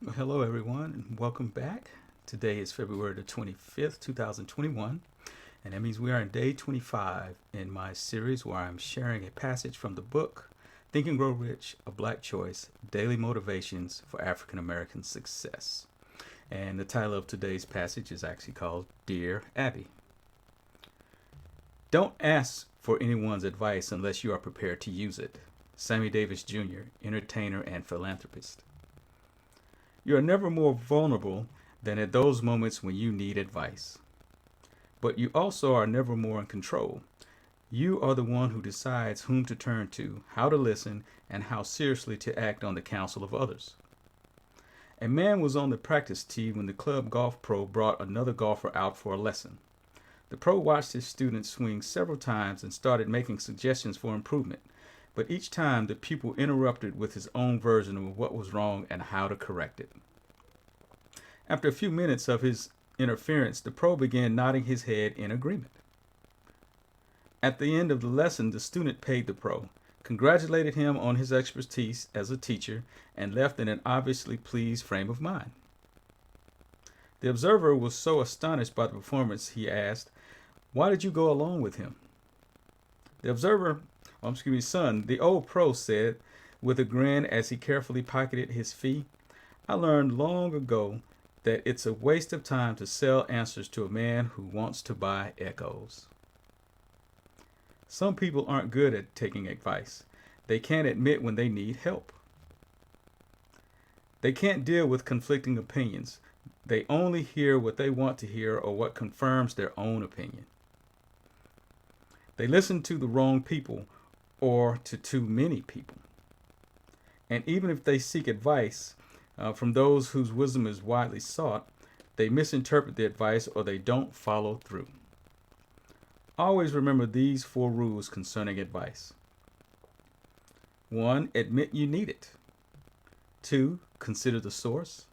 Well, hello, everyone, and welcome back. Today is February the 25th, 2021, and that means we are in day 25 in my series where I'm sharing a passage from the book Think and Grow Rich, A Black Choice, Daily Motivations for African American Success. And the title of today's passage is actually called Dear Abby. Don't ask for anyone's advice unless you are prepared to use it. Sammy Davis Jr., entertainer and philanthropist. You are never more vulnerable than at those moments when you need advice. But you also are never more in control. You are the one who decides whom to turn to, how to listen, and how seriously to act on the counsel of others. A man was on the practice tee when the club golf pro brought another golfer out for a lesson. The pro watched his student swing several times and started making suggestions for improvement, but each time the pupil interrupted with his own version of what was wrong and how to correct it. After a few minutes of his interference, the pro began nodding his head in agreement. At the end of the lesson, the student paid the pro, congratulated him on his expertise as a teacher, and left in an obviously pleased frame of mind. The observer was so astonished by the performance, he asked, "Why did you go along with him?" The old pro said with a grin as he carefully pocketed his fee, "I learned long ago that it's a waste of time to sell answers to a man who wants to buy echoes." Some people aren't good at taking advice. They can't admit when they need help. They can't deal with conflicting opinions. They only hear what they want to hear or what confirms their own opinion. They listen to the wrong people or to too many people. And even if they seek advice from those whose wisdom is widely sought, they misinterpret the advice or they don't follow through. Always remember these 4 rules concerning advice. 1. Admit you need it. 2. Consider the source.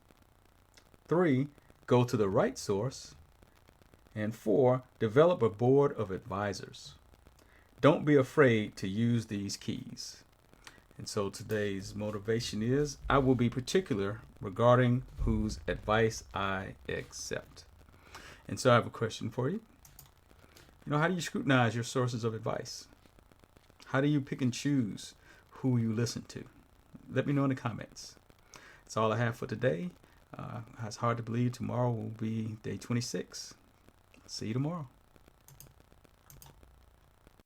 3. Go to the right source. And 4. Develop a board of advisors. Don't be afraid to use these keys. And so today's motivation is, I will be particular regarding whose advice I accept. And so I have a question for you. How do you scrutinize your sources of advice? How do you pick and choose who you listen to? Let me know in the comments. That's all I have for today. It's hard to believe tomorrow will be day 26. See you tomorrow.